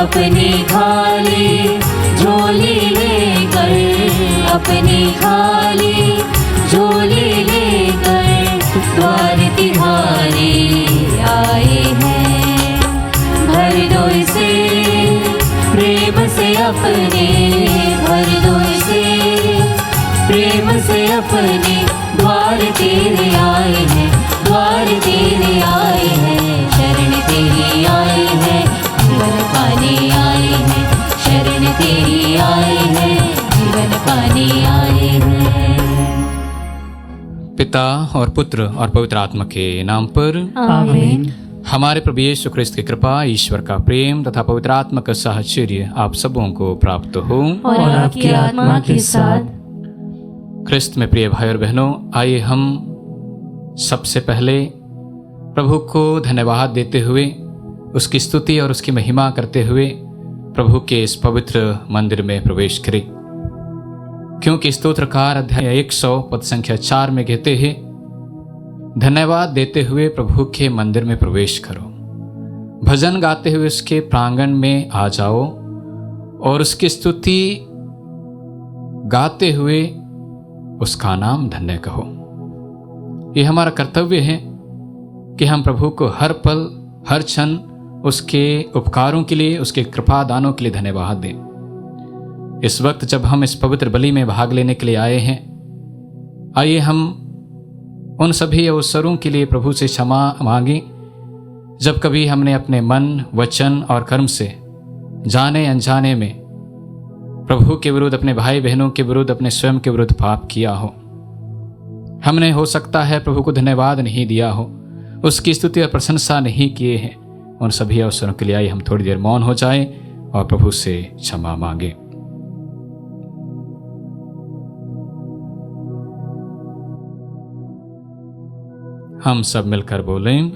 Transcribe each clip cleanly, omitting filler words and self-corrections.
अपनी खाली झोली लेकर, अपनी खाली झोली लेकर द्वार तिहारे आए हैं। भर दो इसे प्रेम से अपने, भर दो इसे प्रेम से अपने, द्वार तेरे आए हैं, द्वार तेरे आए हैं, शरण तेरी आए हैं, जीवन पाने आए हैं, शरण तेरी आए हैं, जीवन पाने आए हैं। पिता और पुत्र और पवित्र आत्मा के नाम पर आमीन। हमारे प्रभु यीशु ख्रिस्त की कृपा, ईश्वर का प्रेम तथा पवित्र आत्मा का साहचर्य आप सबों को प्राप्त हो और आपकी आत्मा के साथ। ख्रिस्त में प्रिय भाई और बहनों, आइए हम सबसे पहले प्रभु को धन्यवाद देते हुए, उसकी स्तुति और उसकी महिमा करते हुए प्रभु के इस पवित्र मंदिर में प्रवेश करें। क्योंकि स्तोत्रकार अध्याय 100 पद संख्या 4 में कहते हैं, धन्यवाद देते हुए प्रभु के मंदिर में प्रवेश करो, भजन गाते हुए उसके प्रांगण में आ जाओ और उसकी स्तुति गाते हुए उसका नाम धन्य कहो। ये हमारा कर्तव्य है कि हम प्रभु को हर पल हर क्षण उसके उपकारों के लिए, उसके कृपा दानों के लिए धन्यवाद दें। इस वक्त जब हम इस पवित्र बलि में भाग लेने के लिए आए हैं, आइए हम उन सभी अवसरों के लिए प्रभु से क्षमा मांगें जब कभी हमने अपने मन, वचन और कर्म से जाने अनजाने में प्रभु के विरुद्ध, अपने भाई बहनों के विरुद्ध, अपने स्वयं के विरुद्ध पाप किया हो। हमने हो सकता है प्रभु को धन्यवाद नहीं दिया हो, उसकी स्तुति और प्रशंसा नहीं किए हैं। उन सभी अवसरों के लिए आइए हम थोड़ी देर मौन हो जाएं और प्रभु से क्षमा मांगे। हम सब मिलकर बोलें,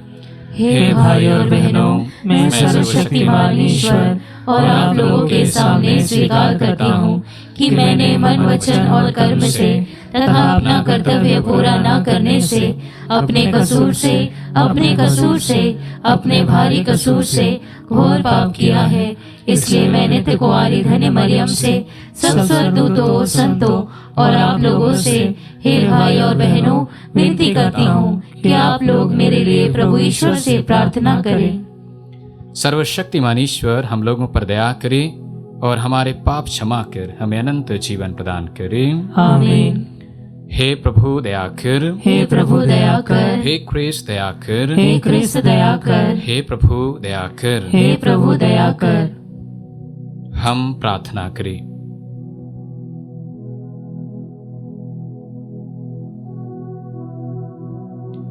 हे भाई और बहनों, मैं सर्वशक्तिमान ईश्वर और आप लोगों के सामने स्वीकार करता हूँ कि मैंने मन, वचन और कर्म से तथा अपना कर्तव्य पूरा न करने से, अपने कसूर से, अपने भारी कसूर से घोर पाप किया है। इसलिए मैं नित्य कुंवारी धन्य मरियम से, सब स्वर्गदूतों, संतों और आप लोगों से, हे भाई और बहनों, विनती करती हूँ कि आप लोग मेरे लिए प्रभु ईश्वर से प्रार्थना करें। सर्वशक्तिमान ईश्वर हम लोगों पर दया करे और हमारे पाप क्षमा कर हमें अनंत जीवन प्रदान करे। आमीन। हे प्रभु दया कर, हे प्रभु दया कर, हे क्रिस्त दया कर, हे क्रिस्त दया कर, हे प्रभु दया कर। हे प्रभु दया कर। हम प्रार्थना करें।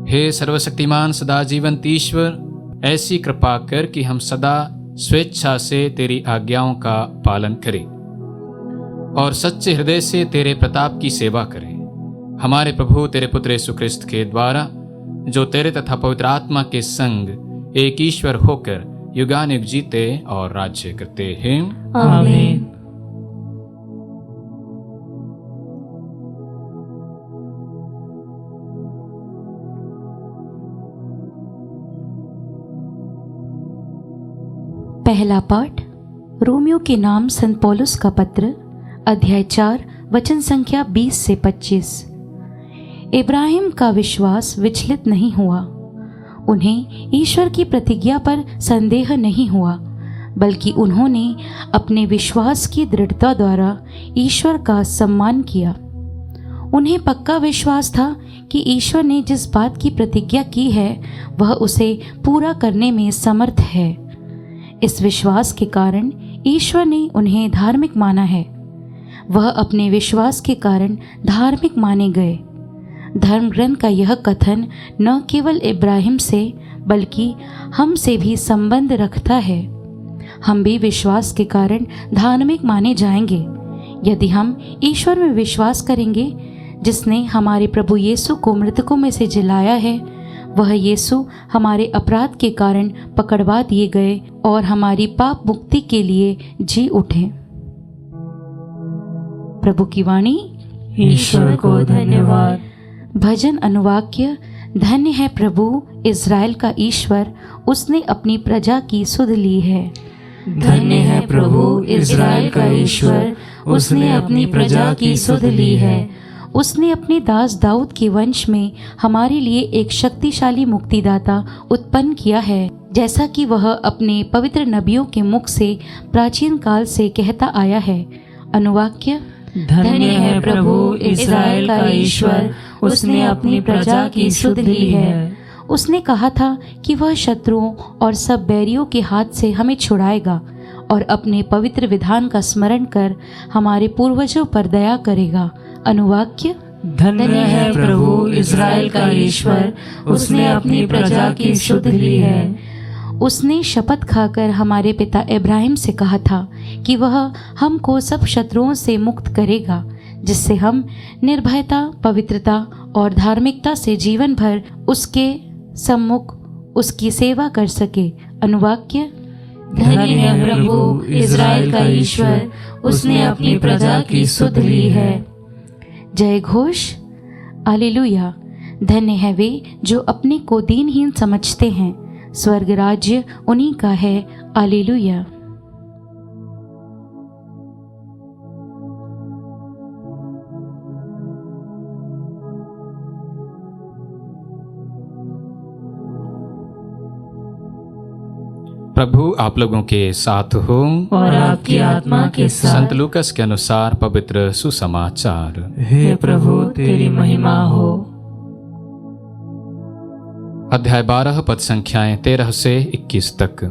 हे सर्वशक्तिमान सदा जीवंत ईश्वर, ऐसी कृपा कर कि हम सदा स्वेच्छा से तेरी आज्ञाओं का पालन करें और सच्चे हृदय से तेरे प्रताप की सेवा करें। हमारे प्रभु तेरे पुत्र यीशु ख्रिस्त के द्वारा, जो तेरे तथा पवित्र आत्मा के संग एक ईश्वर होकर युगानुयुग जीते और राज्य करते हैं। आमीन। पहला पाठ रोमियो के नाम संत पौलुस का पत्र, अध्याय 4 वचन संख्या 20 से 25। इब्राहिम का विश्वास विचलित नहीं हुआ, उन्हें ईश्वर की प्रतिज्ञा पर संदेह नहीं हुआ, बल्कि उन्होंने अपने विश्वास की दृढ़ता द्वारा ईश्वर का सम्मान किया। उन्हें पक्का विश्वास था कि ईश्वर ने जिस बात की प्रतिज्ञा की है वह उसे पूरा करने में समर्थ है। इस विश्वास के कारण ईश्वर ने उन्हें धार्मिक माना है। वह अपने विश्वास के कारण धार्मिक माने गए। धर्म ग्रंथ का यह कथन न केवल इब्राहिम से बल्कि हम से भी संबंध रखता है। हम भी विश्वास के कारण धार्मिक माने जाएंगे यदि हम ईश्वर में विश्वास करेंगे, जिसने हमारे प्रभु यीशु को मृतकों में से जिलाया है। वह यीशु हमारे अपराध के कारण पकड़वा दिए गए और हमारी पाप मुक्ति के लिए जी उठे। प्रभु की वाणी। ईश्वर को धन्यवाद। भजन अनुवाक्य। धन्य है प्रभु इज़राइल का ईश्वर, उसने अपनी प्रजा की सुध ली है। धन्य है प्रभु इस्राएल का ईश्वर, उसने अपनी प्रजा की सुध ली है। उसने अपने दास दाऊद के वंश में हमारे लिए एक शक्तिशाली मुक्तिदाता उत्पन्न किया है, जैसा कि वह अपने पवित्र नबियों के मुख से प्राचीन काल से कहता आया है। अनुवाक्य: धन्य है प्रभु इस्राएल का ईश्वर, उसने अपनी प्रजा की सुध ली है। उसने कहा था कि वह शत्रुओं और सब बैरियों के हाथ से हमें छुड़ाएगा और अपने पवित्र विधान का स्मरण कर हमारे पूर्वजों पर दया करेगा। अनुवाक्य: धन्य है प्रभु इस्राएल का ईश्वर, उसने अपनी प्रजा की सुध ली है। उसने शपथ खाकर हमारे पिता इब्राहिम से कहा था कि वह हमको सब शत्रुओं से मुक्त करेगा, जिससे हम निर्भयता, पवित्रता और धार्मिकता से जीवन भर उसके सम्मुख उसकी सेवा कर सके। अनुवाक्य: धन्य है प्रभु इस्राएल का ईश्वर, उसने अपनी प्रजा की सुध ली है। जय घोष। हालेलुया। धन्य है वे जो अपने को दीनहीन समझते हैं, स्वर्ग राज्य उन्हीं का है। हालेलुया। प्रभु आप लोगों के साथ हो और आपकी आत्मा के साथ। संत लूकस के अनुसार पवित्र सुसमाचार। हे प्रभु तेरी महिमा हो। अध्याय 12 पद संख्याएं 13 से 21 तक।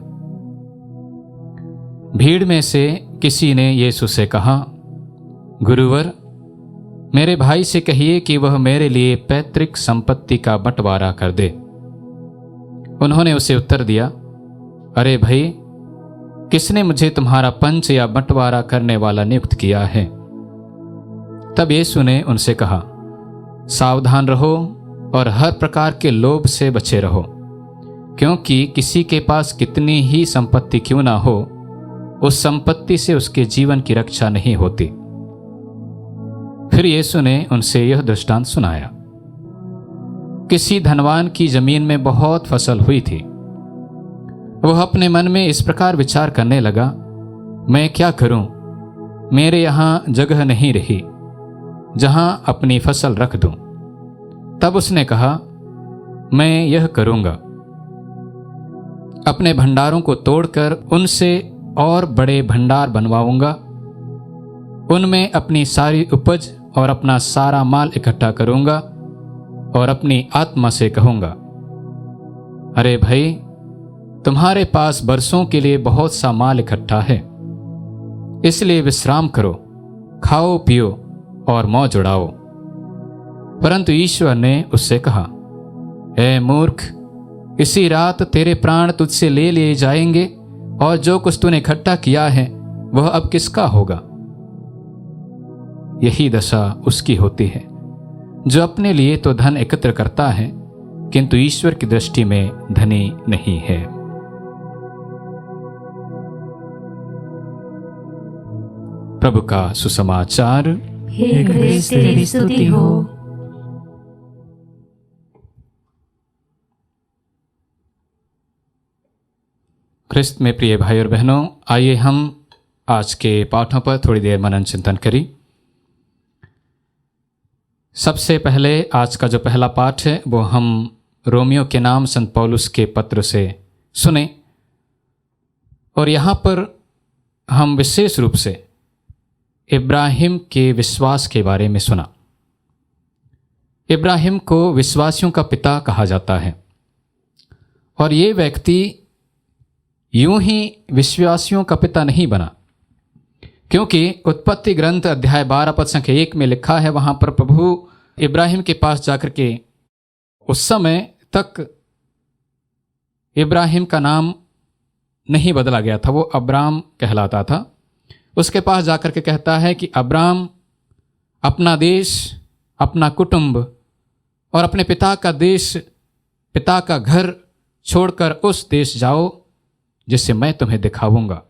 भीड़ में से किसी ने यीशु से कहा, गुरुवर, मेरे भाई से कहिए कि वह मेरे लिए पैतृक संपत्ति का बंटवारा कर दे। उन्होंने उसे उत्तर दिया, अरे भाई, किसने मुझे तुम्हारा पंच या बंटवारा करने वाला नियुक्त किया है? तब यीशु ने उनसे कहा, सावधान रहो और हर प्रकार के लोभ से बचे रहो, क्योंकि किसी के पास कितनी ही संपत्ति क्यों ना हो, उस संपत्ति से उसके जीवन की रक्षा नहीं होती। फिर यीशु ने उनसे यह दृष्टांत सुनाया। किसी धनवान की जमीन में बहुत फसल हुई थी। वह अपने मन में इस प्रकार विचार करने लगा, मैं क्या करूं? मेरे यहां जगह नहीं रही जहां अपनी फसल रख दूं। तब उसने कहा, मैं यह करूंगा, अपने भंडारों को तोड़कर उनसे और बड़े भंडार बनवाऊंगा, उनमें अपनी सारी उपज और अपना सारा माल इकट्ठा करूंगा और अपनी आत्मा से कहूंगा, अरे भाई, तुम्हारे पास बरसों के लिए बहुत सा माल इकट्ठा है, इसलिए विश्राम करो, खाओ पियो और मौज उड़ाओ। परंतु ईश्वर ने उससे कहा, ऐ मूर्ख, इसी रात तेरे प्राण तुझसे ले लिए जाएंगे और जो कुछ तूने इकट्ठा किया है वह अब किसका होगा? यही दशा उसकी होती है जो अपने लिए तो धन एकत्र करता है, किंतु ईश्वर की दृष्टि में धनी नहीं है। प्रभु का सुसमाचार। हे क्रिस्त तेरी स्तुति हो। क्रिस्त में प्रिय भाई और बहनों, आइए हम आज के पाठों पर थोड़ी देर मनन चिंतन करें। सबसे पहले आज का जो पहला पाठ है वो हम रोमियो के नाम संत पौलुस के पत्र से सुने, और यहाँ पर हम विशेष रूप से इब्राहिम के विश्वास के बारे में सुना। इब्राहिम को विश्वासियों का पिता कहा जाता है, और ये व्यक्ति यूं ही विश्वासियों का पिता नहीं बना, क्योंकि उत्पत्ति ग्रंथ अध्याय 12 पद संख्या 1 में लिखा है, वहां पर प्रभु इब्राहिम के पास जाकर के, उस समय तक इब्राहिम का नाम नहीं बदला गया था, वो अब्राम कहलाता था। उसके पास जाकर के कहता है कि अब्राम, अपना देश, अपना कुटुंब और अपने पिता का देश, पिता का घर छोड़कर उस देश जाओ जिसे मैं तुम्हें दिखाऊंगा।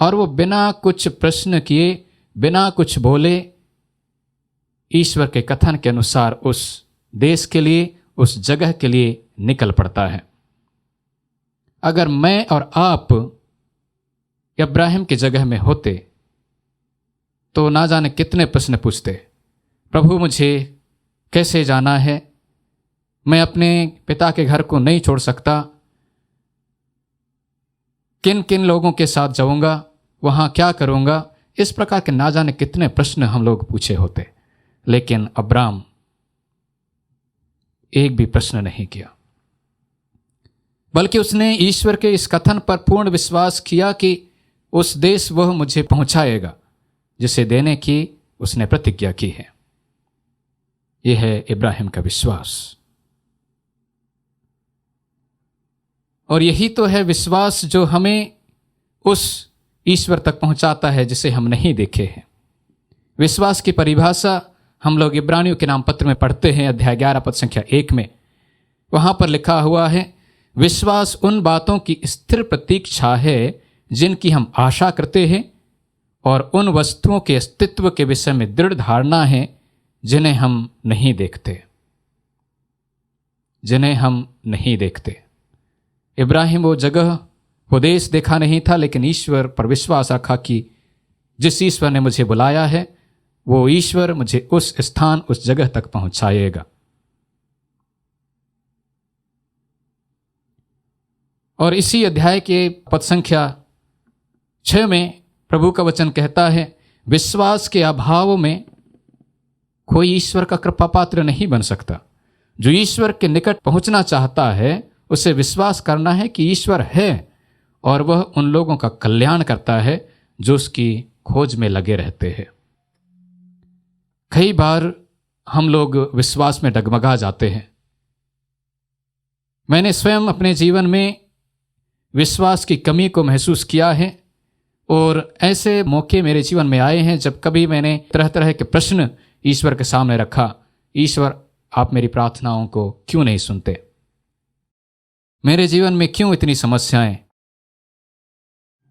और वो बिना कुछ प्रश्न किए, बिना कुछ बोले, ईश्वर के कथन के अनुसार उस देश के लिए, उस जगह के लिए निकल पड़ता है। अगर मैं और आप इब्राहिम की जगह में होते तो ना जाने कितने प्रश्न पूछते। प्रभु मुझे कैसे जाना है, मैं अपने पिता के घर को नहीं छोड़ सकता, किन किन लोगों के साथ जाऊंगा, वहां क्या करूंगा, इस प्रकार के ना जाने कितने प्रश्न हम लोग पूछे होते। लेकिन अब्राम एक भी प्रश्न नहीं किया, बल्कि उसने ईश्वर के इस कथन पर पूर्ण विश्वास किया कि उस देश वह मुझे पहुंचाएगा जिसे देने की उसने प्रतिज्ञा की है। यह है इब्राहिम का विश्वास। और यही तो है विश्वास जो हमें उस ईश्वर तक पहुंचाता है जिसे हम नहीं देखे हैं। विश्वास की परिभाषा हम लोग इब्रानियों के नाम पत्र में पढ़ते हैं, अध्याय 11 पद संख्या 1 में। वहां पर लिखा हुआ है, विश्वास उन बातों की स्थिर प्रतीक्षा है जिनकी हम आशा करते हैं, और उन वस्तुओं के अस्तित्व के विषय में दृढ़ धारणा है जिन्हें हम नहीं देखते। जिन्हें हम नहीं देखते। इब्राहिम वो जगह, वो देश देखा नहीं था, लेकिन ईश्वर पर विश्वास रखा कि जिस ईश्वर ने मुझे बुलाया है वो ईश्वर मुझे उस स्थान, उस जगह तक पहुंचाएगा। और इसी अध्याय के पद संख्या 6 में प्रभु का वचन कहता है, विश्वास के अभाव में कोई ईश्वर का कृपा पात्र नहीं बन सकता। जो ईश्वर के निकट पहुंचना चाहता है उसे विश्वास करना है कि ईश्वर है और वह उन लोगों का कल्याण करता है जो उसकी खोज में लगे रहते हैं। कई बार हम लोग विश्वास में डगमगा जाते हैं। मैंने स्वयं अपने जीवन में विश्वास की कमी को महसूस किया है, और ऐसे मौके मेरे जीवन में आए हैं जब कभी मैंने तरह तरह के प्रश्न ईश्वर के सामने रखा। ईश्वर, आप मेरी प्रार्थनाओं को क्यों नहीं सुनते? मेरे जीवन में क्यों इतनी समस्याएं?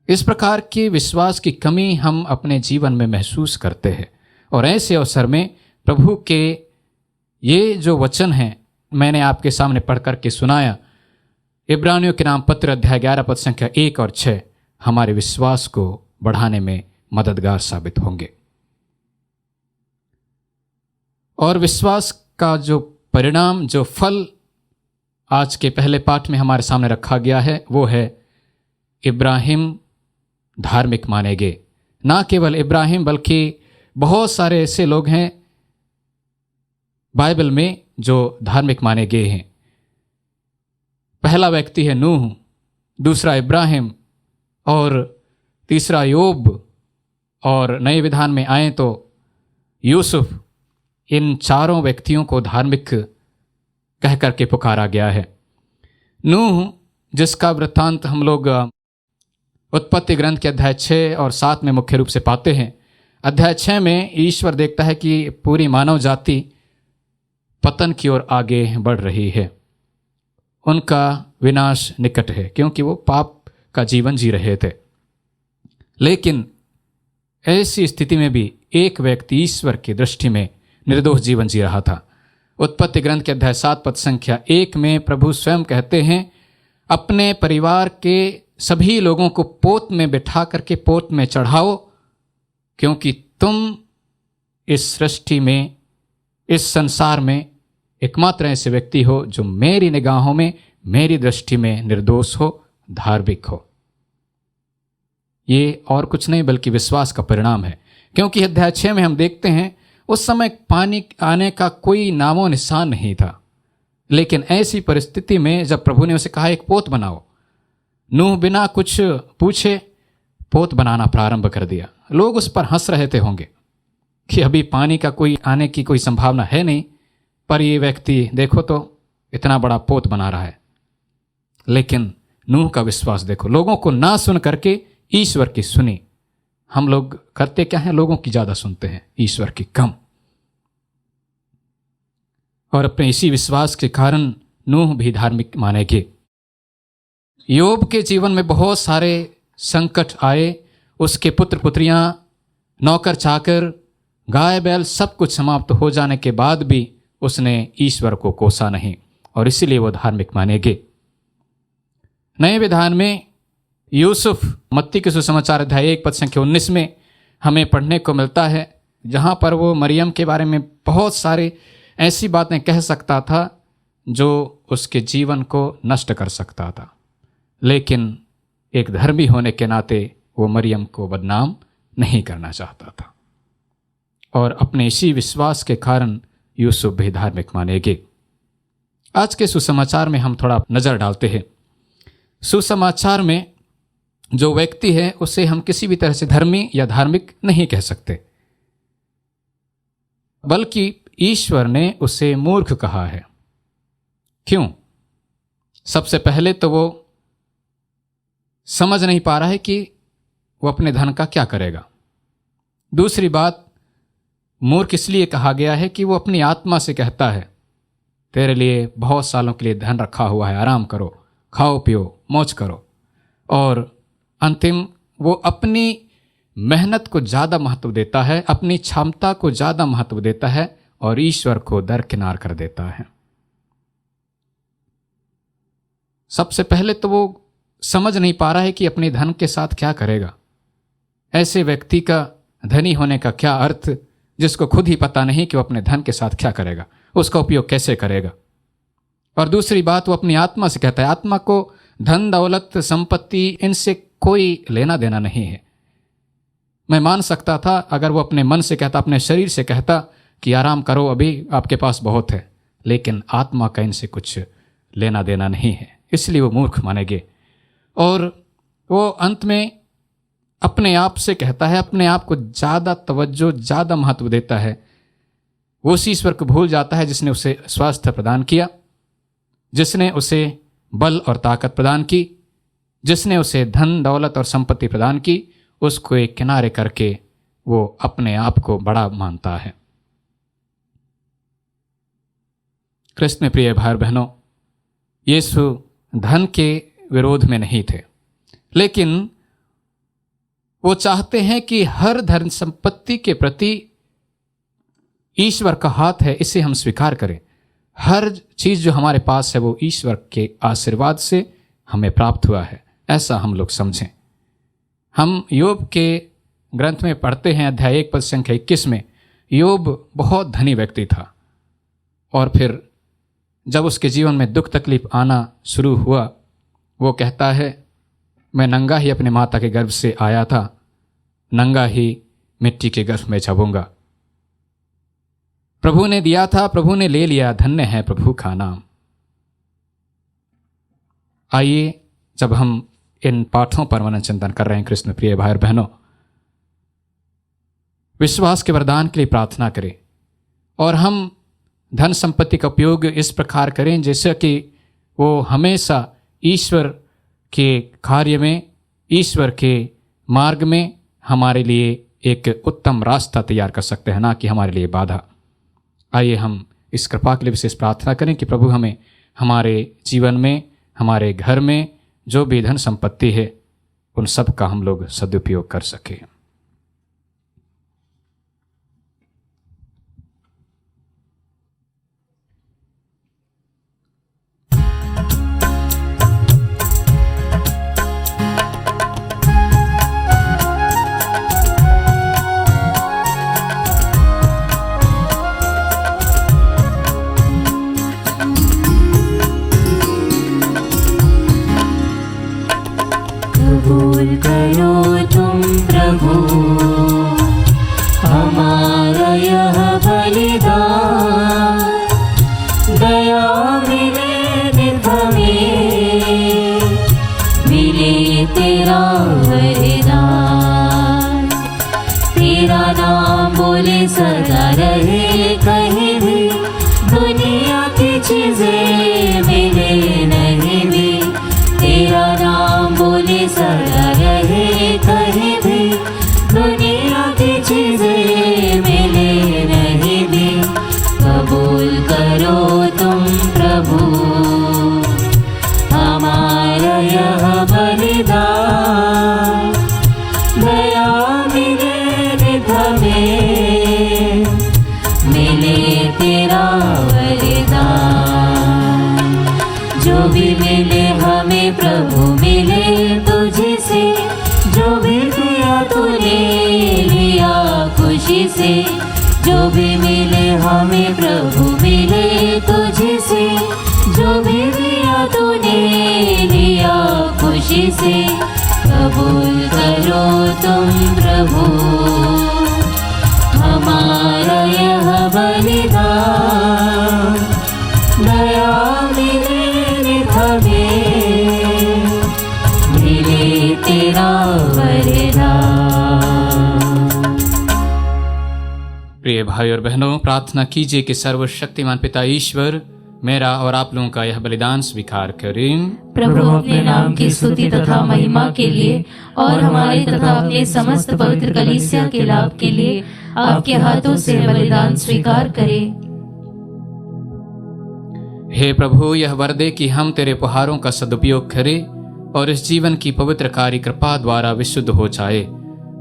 इस प्रकार की विश्वास की कमी हम अपने जीवन में महसूस करते हैं। और ऐसे अवसर में प्रभु के ये जो वचन हैं मैंने आपके सामने पढ़ करके सुनाया, इब्रानियों के नाम पत्र अध्याय 11 पद संख्या 1 और 6 हमारे विश्वास को बढ़ाने में मददगार साबित होंगे। और विश्वास का जो परिणाम, जो फल आज के पहले पाठ में हमारे सामने रखा गया है वो है, इब्राहिम धार्मिक माने गए। ना केवल इब्राहिम बल्कि बहुत सारे ऐसे लोग हैं बाइबल में जो धार्मिक माने गए हैं। पहला व्यक्ति है नूह, दूसरा इब्राहिम और तीसरा योब, और नए विधान में आए तो यूसुफ। इन चारों व्यक्तियों को धार्मिक कह करके पुकारा गया है। नूह, जिसका वृत्तांत हम लोग उत्पत्ति ग्रंथ के अध्याय 6 और 7 में मुख्य रूप से पाते हैं। अध्याय 6 में ईश्वर देखता है कि पूरी मानव जाति पतन की ओर आगे बढ़ रही है, उनका विनाश निकट है, क्योंकि वो पाप का जीवन जी रहे थे। लेकिन ऐसी स्थिति में भी एक व्यक्ति ईश्वर की दृष्टि में निर्दोष जीवन जी रहा था। उत्पत्ति ग्रंथ के अध्याय 7 पद संख्या 1 में प्रभु स्वयं कहते हैं, अपने परिवार के सभी लोगों को पोत में बिठा करके पोत में चढ़ाओ, क्योंकि तुम इस सृष्टि में, इस संसार में एकमात्र ऐसे व्यक्ति हो जो मेरी निगाहों में, मेरी दृष्टि में निर्दोष हो, धार्मिक हो। ये और कुछ नहीं बल्कि विश्वास का परिणाम है। क्योंकि अध्याय 6 में हम देखते हैं उस समय पानी आने का कोई नामो निशान नहीं था, लेकिन ऐसी परिस्थिति में जब प्रभु ने उसे कहा एक पोत बनाओ, नूह बिना कुछ पूछे पोत बनाना प्रारंभ कर दिया। लोग उस पर हंस रहे थे होंगे कि अभी पानी का कोई आने की कोई संभावना है नहीं, पर ये व्यक्ति देखो तो इतना बड़ा पोत बना रहा है। लेकिन नूह का विश्वास देखो, लोगों को ना सुन करके ईश्वर की सुनी। हम लोग करते क्या हैं? लोगों की ज्यादा सुनते हैं, ईश्वर की कम। और अपने इसी विश्वास के कारण नूह भी धार्मिक माने गए। योब के जीवन में बहुत सारे संकट आए। उसके पुत्र पुत्रियां, नौकर चाकर, गाय बैल सब कुछ समाप्त हो जाने के बाद भी उसने ईश्वर को कोसा नहीं, और इसीलिए वो धार्मिक माने गए। नए विधान में यूसुफ मत्ती के सुसमाचार अध्याय 1 पद संख्या 19 में हमें पढ़ने को मिलता है, जहाँ पर वो मरियम के बारे में बहुत सारे ऐसी बातें कह सकता था जो उसके जीवन को नष्ट कर सकता था, लेकिन एक धर्मी होने के नाते वो मरियम को बदनाम नहीं करना चाहता था और अपने इसी विश्वास के कारण यूसुफ भी धार्मिक माने गए। आज के सुसमाचार में हम थोड़ा नज़र डालते हैं। सुसमाचार में जो व्यक्ति है उसे हम किसी भी तरह से धर्मी या धार्मिक नहीं कह सकते, बल्कि ईश्वर ने उसे मूर्ख कहा है। क्यों? सबसे पहले तो वो समझ नहीं पा रहा है कि वो अपने धन का क्या करेगा। दूसरी बात, मूर्ख इसलिए कहा गया है कि वो अपनी आत्मा से कहता है तेरे लिए बहुत सालों के लिए धन रखा हुआ है, आराम करो, खाओ पियो, मौज करो, और अंतिम वो अपनी मेहनत को ज़्यादा महत्व देता है, अपनी क्षमता को ज़्यादा महत्व देता है और ईश्वर को दरकिनार कर देता है। सबसे पहले तो वो समझ नहीं पा रहा है कि अपने धन के साथ क्या करेगा। ऐसे व्यक्ति का धनी होने का क्या अर्थ, जिसको खुद ही पता नहीं कि वो अपने धन के साथ क्या करेगा, उसका उपयोग कैसे करेगा। और दूसरी बात, वो अपनी आत्मा से कहता है। आत्मा को धन दौलत संपत्ति इनसे कोई लेना देना नहीं है। मैं मान सकता था अगर वो अपने मन से कहता, अपने शरीर से कहता कि आराम करो, अभी आपके पास बहुत है, लेकिन आत्मा का इनसे कुछ लेना देना नहीं है, इसलिए वो मूर्ख माने गए। और वो अंत में अपने आप से कहता है, अपने आप को ज़्यादा तवज्जो, ज़्यादा महत्व देता है। वो उस ईश्वर को भूल जाता है जिसने उसे स्वास्थ्य प्रदान किया, जिसने उसे बल और ताकत प्रदान की, जिसने उसे धन दौलत और संपत्ति प्रदान की। उसको एक किनारे करके वो अपने आप को बड़ा मानता है। कृष्ण में प्रिय भाई बहनों, यीशु धन के विरोध में नहीं थे, लेकिन वो चाहते हैं कि हर धन संपत्ति के प्रति ईश्वर का हाथ है, इसे हम स्वीकार करें। हर चीज जो हमारे पास है वो ईश्वर के आशीर्वाद से हमें प्राप्त हुआ है, ऐसा हम लोग समझें। हम योब के ग्रंथ में पढ़ते हैं, अध्याय 1 पद संख्या 21 में, योब बहुत धनी व्यक्ति था और फिर जब उसके जीवन में दुख तकलीफ आना शुरू हुआ, वो कहता है मैं नंगा ही अपने माता के गर्भ से आया था, नंगा ही मिट्टी के गर्भ में जाऊंगा। प्रभु ने दिया था, प्रभु ने ले लिया, धन्य है प्रभु का नाम। आइए, जब हम इन पाठों पर मनन चिंतन कर रहे हैं कृष्ण प्रिय भाई और बहनों, विश्वास के वरदान के लिए प्रार्थना करें और हम धन संपत्ति का उपयोग इस प्रकार करें जैसे कि वो हमेशा ईश्वर के कार्य में, ईश्वर के मार्ग में हमारे लिए एक उत्तम रास्ता तैयार कर सकते हैं, ना कि हमारे लिए बाधा। आइए हम इस कृपा के लिए विशेष प्रार्थना करें कि प्रभु हमें हमारे जीवन में, हमारे घर में जो भी धन संपत्ति है उन सब का हम लोग सदुपयोग कर सकें। कबूल करो तुम प्रभु हमारा यह बलिदान, दया मिले नित हमें, मिले तेरा वरदान। तेरा नाम बोले सदा रहे कहीं भी, दुनिया की चीजें मिले नहीं भी। तेरा नाम बोले सदा रहे कहीं भी, दुनिया की चीजें मिले नहीं भी। कबूल करो तुम प्रभु हमारा यह बलिदान, दया मिले नित हमें, जो भी मिले हमें प्रभु मिले तुझसे, जो भी दिया तूने लिया खुशी से, कबूल करो तुम प्रभु हमारा यह बलिदान, दया मिले हमें, मिले तेरा वरदान। प्रिय भाई और बहनों, प्रार्थना कीजिए कि सर्वशक्तिमान पिता ईश्वर मेरा और आप लोगों का यह बलिदान स्वीकार करें। प्रभु अपने नाम की स्तुति तथा महिमा के लिए और हमारे तथा अपने समस्त पवित्र कलीसिया के लाभ के लिए आपके हाथों से बलिदान स्वीकार करें। हे प्रभु, यह वर दे कि हम तेरे उपहारों का सदुपयोग करें और इस जीवन की पवित्र कार्य कृपा द्वारा विशुद्ध हो जाए।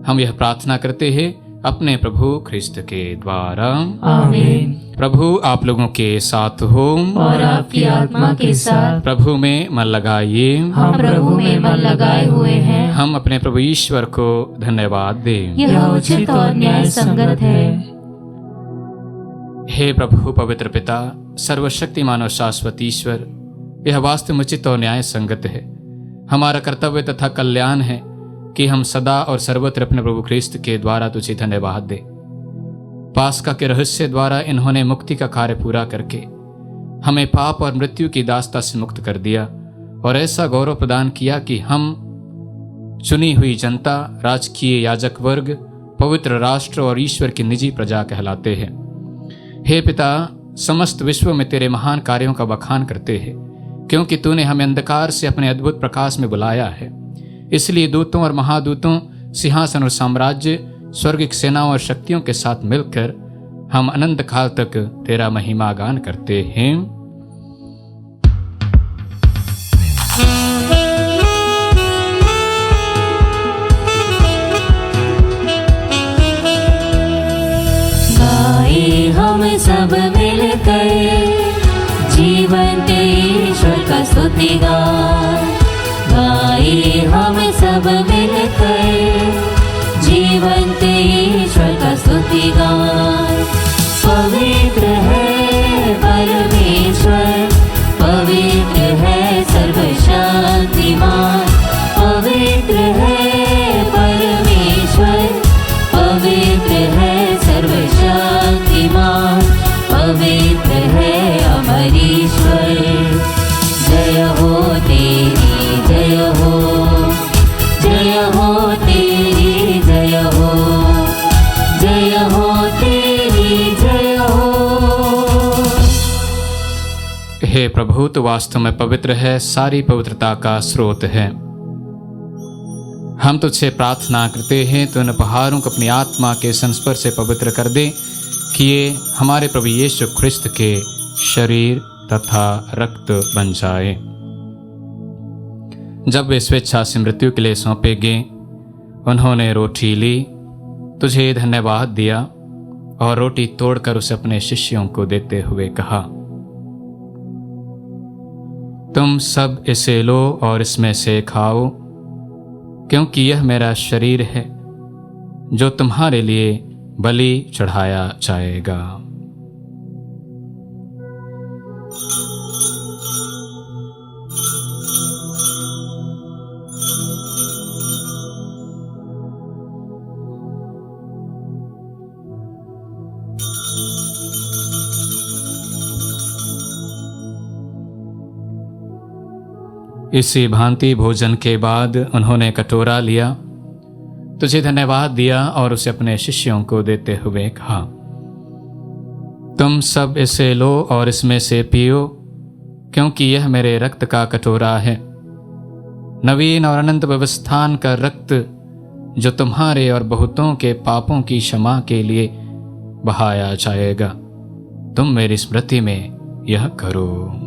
हम यह प्रार्थना करते हैं अपने प्रभु ख्रिस्त के द्वारा। आमीन। प्रभु आप लोगों के साथ हो और आपकी आत्मा के साथ। प्रभु में मन लगाइए। हम प्रभु में मन लगाए हुए हैं। हम अपने प्रभु ईश्वर को धन्यवाद दें। यह उचित और न्याय संगत है। हे प्रभु पवित्र पिता, सर्वशक्तिमान और शाश्वत ईश्वर, यह वास्तव उचित और न्याय संगत है। हमारा कर्तव्य तथा कल्याण है कि हम सदा और सर्वत्र अपने प्रभु ख्रिस्त के द्वारा तुझे धन्यवाद दें। पास्का के रहस्य द्वारा इन्होंने मुक्ति का कार्य पूरा करके हमें पाप और मृत्यु की दास्ता से मुक्त कर दिया और ऐसा गौरव प्रदान किया कि हम चुनी हुई जनता, राजकीय याजक वर्ग, पवित्र राष्ट्र और ईश्वर की निजी प्रजा कहलाते हैं। हे पिता, समस्त विश्व में तेरे महान कार्यों का बखान करते हैं, क्योंकि तूने हमें अंधकार से अपने अद्भुत प्रकाश में बुलाया है। इसलिए दूतों और महादूतों, सिंहासन और साम्राज्य, स्वर्गिक सेनाओं और शक्तियों के साथ मिलकर हम अनंत काल तक तेरा महिमा गान करते हैं। गाए हम सब मिलकर जीवंत ईश्वर का स्तुतिगान, गाए हम सब मिलकर जीवंत ईश्वर का स्तुतिगान। पवित्र है परमेश्वर, पवित्र है सर्वशक्तिमान, पवित्र है परमेश्वर, पवित्र है सर्वशक्तिमान, पवित्र है अमर ईश्वर। जय हो तेरी जय हो, जय हो तेरी जय हो, जय हो तेरी जय हो। हे प्रभु, तू वास्तव में पवित्र है, सारी पवित्रता का स्रोत है। हम तुझसे प्रार्थना करते हैं तो इन उपहारों को अपनी आत्मा के संस्पर्श से पवित्र कर दे कि ये हमारे प्रभु यीशु ख्रिस्त के शरीर तथा रक्त बन जाए। जब वे स्वेच्छा से मृत्यु के लिए सौंपे गए, उन्होंने रोटी ली, तुझे धन्यवाद दिया और रोटी तोड़कर उसे अपने शिष्यों को देते हुए कहा, तुम सब इसे लो और इसमें से खाओ, क्योंकि यह मेरा शरीर है जो तुम्हारे लिए बलि चढ़ाया जाएगा। इसी भांति भोजन के बाद उन्होंने कटोरा लिया, तुझे धन्यवाद दिया और उसे अपने शिष्यों को देते हुए कहा, तुम सब इसे लो और इसमें से पियो, क्योंकि यह मेरे रक्त का कटोरा है, नवीन और अनंत व्यवस्थान का रक्त, जो तुम्हारे और बहुतों के पापों की क्षमा के लिए बहाया जाएगा। तुम मेरी स्मृति में यह करो।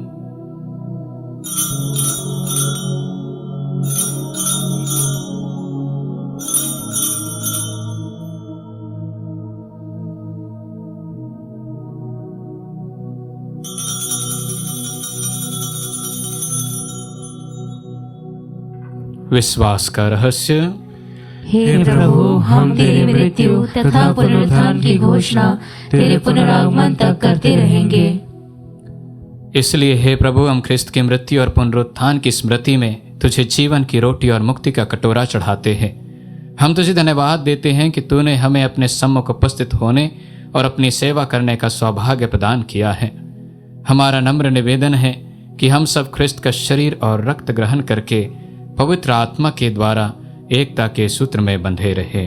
विश्वास का रहस्य। हे प्रभु, हम तेरी मृत्यु तथा पुनरुत्थान की घोषणा तेरे पुनरागमन तक करते रहेंगे। इसलिए हे प्रभु, हम ख्रिस्त की मृत्यु और पुनरुत्थान की स्मृति में तुझे जीवन की रोटी और मुक्ति का कटोरा चढ़ाते हैं। हम तुझे धन्यवाद देते हैं कि तूने हमें अपने सम्मुख उपस्थित होने और अपनी सेवा करने का सौभाग्य प्रदान किया है। हमारा नम्र निवेदन है कि हम सब ख्रिस्त का शरीर और रक्त ग्रहण करके पवित्र आत्मा के द्वारा एकता के सूत्र में बंधे रहे।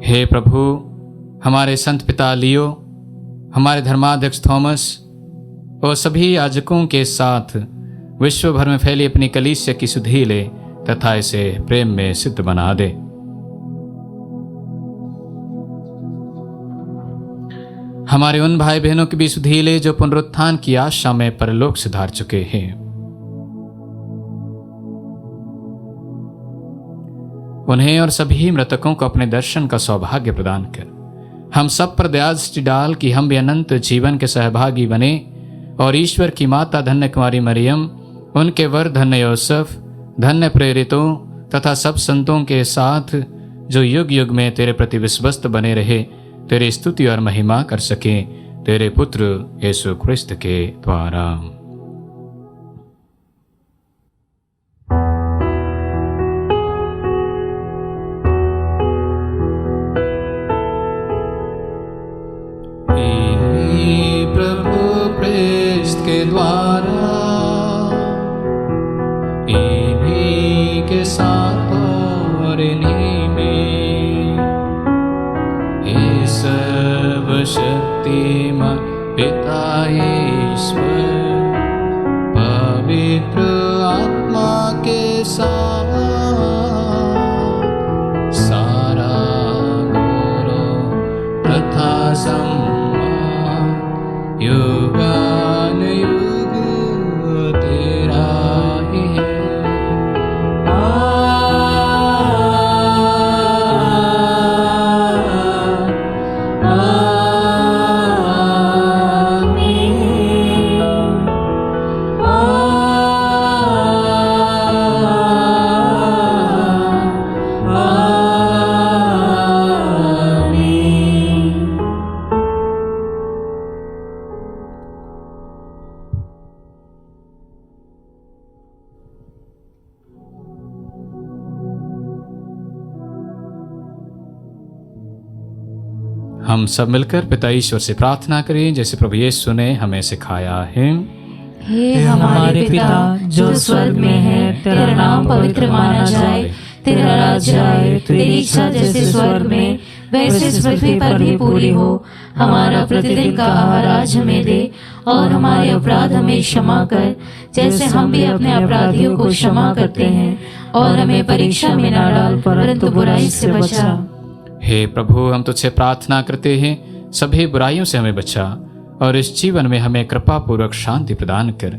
हे प्रभु, हमारे संत पिता लियो, हमारे धर्माध्यक्ष थॉमस और सभी याजकों के साथ विश्व भर में फैली अपनी कलीसिया की सुधि ले तथा इसे प्रेम में सिद्ध बना दे। हमारे उन भाई बहनों की भी सुधि ले जो पुनरुत्थान की आशा में परलोक सिधार चुके हैं। उन्हें और सभी मृतकों को अपने दर्शन का सौभाग्य प्रदान कर हम सब पर दया दृष्टि डाल कि हम भी अनंत जीवन के सहभागी बने और ईश्वर की माता धन्य कुमारी मरियम, उनके वर धन्य यूसुफ, धन्य प्रेरितों तथा सब संतों के साथ जो युग युग में तेरे प्रति विश्वस्त बने रहे, तेरी स्तुति और महिमा कर सके तेरे पुत्र यीशु ख्रिस्त के द्वारा। द्वारा इन्हीं के साथ और इन्हीं में हे सर्वशक्तिमान पिता ईश्वर पवित्र आत्मा के साथ सारा गौरव तथा सम्मान युगान युग तेरा ही है। हम सब मिलकर पिता ईश्वर से प्रार्थना करें जैसे प्रभु यीशु ने हमें सिखाया है। हे हमारे पिता जो स्वर्ग में है, तेरा नाम पवित्र माना जाए, तेरा राज्य आए, तेरी इच्छा जैसे स्वर्ग में वैसे इस पृथ्वी पर भी पूरी हो। हमारा प्रतिदिन का आहार आज हमें दे और हमारे अपराध हमें क्षमा कर जैसे हम भी अपने अपराधियों को क्षमा करते हैं, और हमें परीक्षा में न डाल परंतु बुराई से बचा। हे प्रभु, हम तुझसे प्रार्थना करते हैं सभी बुराइयों से हमें बचा और इस जीवन में हमें कृपा पूर्वक शांति प्रदान कर।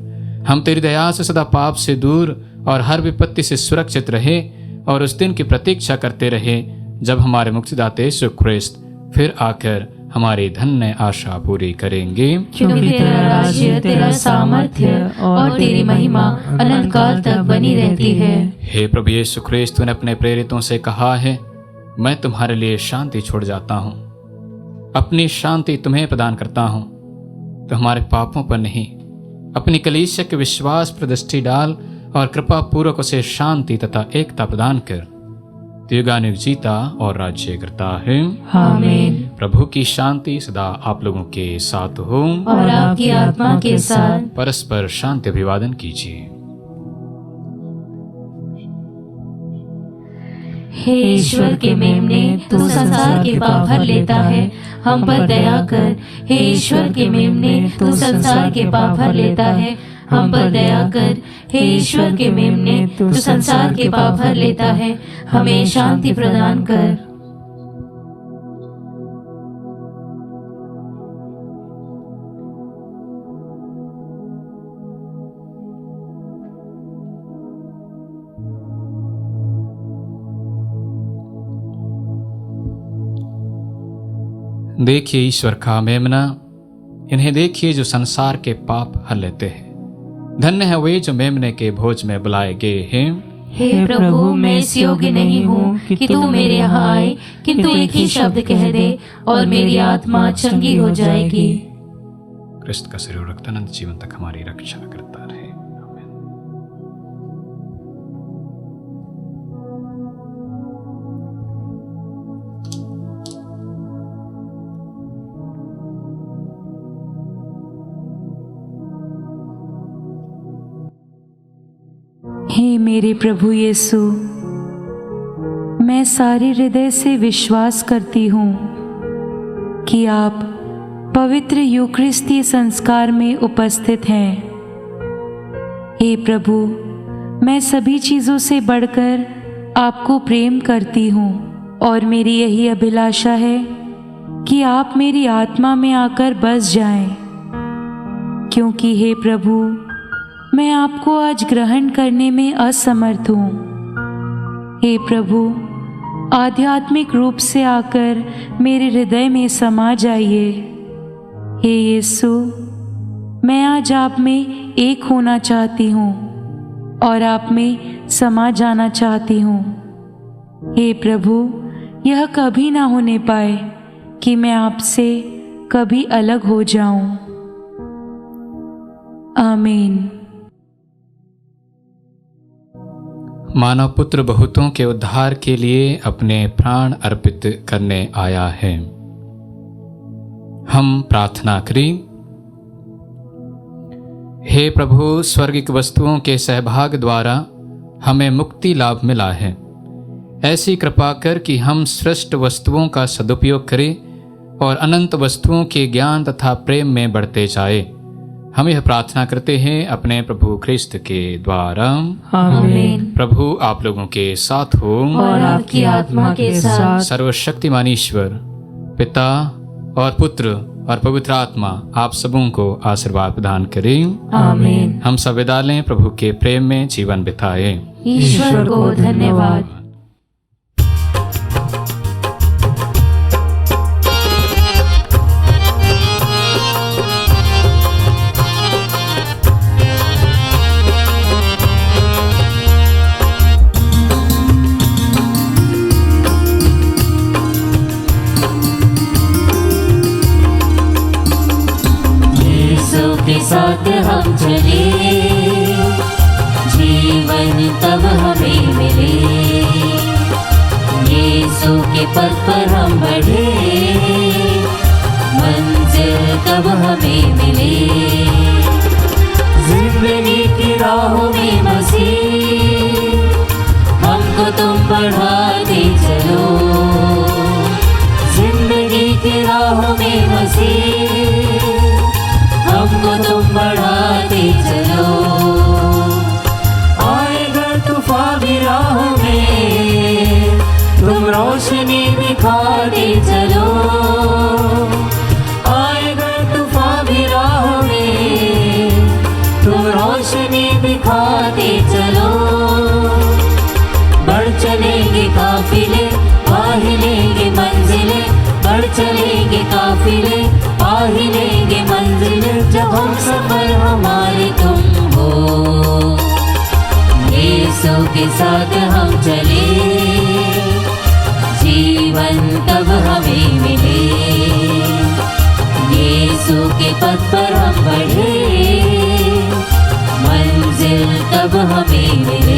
हम तेरी दया से सदा पाप से दूर और हर विपत्ति से सुरक्षित रहे और उस दिन की प्रतीक्षा करते रहे जब हमारे मुक्तिदाता यीशु ख्रिस्त फिर आकर हमारी धन्य आशा पूरी करेंगे। क्योंकि तेरा राज्य, तेरा सामर्थ्य और तेरी महिमा अनंत काल तक बनी रहती है। हे प्रभु यीशु ख्रिस्त, तूने अपने प्रेरितों से कहा है, मैं तुम्हारे लिए शांति छोड़ जाता हूँ, अपनी शांति तुम्हें प्रदान करता हूँ। तो हमारे पापों पर नहीं, अपनी कलीसिया के विश्वास पर दृष्टि डाल और कृपा पूर्वक उसे शांति तथा एकता प्रदान कर। युगानुयुग जीता और राज्य करता है। आमीन। प्रभु की शांति सदा आप लोगों के साथ हो और आपकी आत्मा के साथ। परस्पर शांति अभिवादन कीजिए। हे ईश्वर के मेमने, तू संसार के पाप भर लेता है, हम पर दया कर। हे ईश्वर के मेमने, तू संसार के पाप भर लेता है, हम पर दया कर। हे ईश्वर के मेमने, तू संसार के पाप भर लेता है, हमें शांति प्रदान कर। देखिए ईश्वर का मेमना, इन्हें देखिए जो संसार के पाप हर लेते हैं। धन्य है वे जो मेमने के भोज में बुलाए गए हैं। हे प्रभु, मैं इस योग्य नहीं हूँ कि तू मेरे यहाँ आए, किंतु एक ही शब्द कह दे और मेरी आत्मा चंगी हो जाएगी। क्रिस्त का शरीर रक्त अनंत जीवन तक हमारी रक्षा करता रहे। आमीन। हे मेरे प्रभु यीशु, मैं सारे हृदय से विश्वास करती हूँ कि आप पवित्र यूकरिस्तीय संस्कार में उपस्थित हैं। हे प्रभु, मैं सभी चीज़ों से बढ़कर आपको प्रेम करती हूँ और मेरी यही अभिलाषा है कि आप मेरी आत्मा में आकर बस जाएं, क्योंकि हे प्रभु, मैं आपको आज ग्रहण करने में असमर्थ हूँ। हे प्रभु, आध्यात्मिक रूप से आकर मेरे हृदय में समा जाइए। हे यीशु, मैं आज आप में एक होना चाहती हूँ और आप में समा जाना चाहती हूँ। हे प्रभु, यह कभी ना होने पाए कि मैं आपसे कभी अलग हो जाऊं। आमीन। मानव पुत्र बहुतों के उद्धार के लिए अपने प्राण अर्पित करने आया है। हम प्रार्थना करें। हे प्रभु, स्वर्गिक वस्तुओं के सहभाग द्वारा हमें मुक्ति लाभ मिला है। ऐसी कृपा कर कि हम श्रेष्ठ वस्तुओं का सदुपयोग करें और अनंत वस्तुओं के ज्ञान तथा प्रेम में बढ़ते जाए। हम यह प्रार्थना करते हैं अपने प्रभु ख्रिस्त के द्वारा। आमीन। प्रभु आप लोगों के साथ हो और आपकी आत्मा के साथ। सर्वशक्तिमान ईश्वर पिता और पुत्र और पवित्र आत्मा आप सबों को आशीर्वाद प्रदान करें। आमीन। हम सब विदा लें, प्रभु के प्रेम में जीवन बिताएं। ईश्वर को धन्यवाद। के साथ हम चले, जीवन तब हमें मिले। यीशु के पथ पर हम बढ़े, मंजिल तब हमें मिले। जिंदगी की राहों में मसीह हमको तुम बढ़ाते चलो। जिंदगी की राहों में मसीह हमको तुम बढ़ाते चलो। आएगा तूफान भी राहों में, तुम रोशनी दिखाते चलो। आएगा तूफान भी राहों में, तुम रोशनी दिखाते चलो। बढ़ चलेंगे काफिले, पाहिलेंगे मंजिलें। बढ़ चलेंगे काफिले, पाहिलेंगे मंजिलें। जब हम सफर हमारे तुम हो, यीशु के साथ हम चले। जीवन तब हमें मिले, यीशु के पथ पर हम बढ़े। मंजिल तब हमें मिले।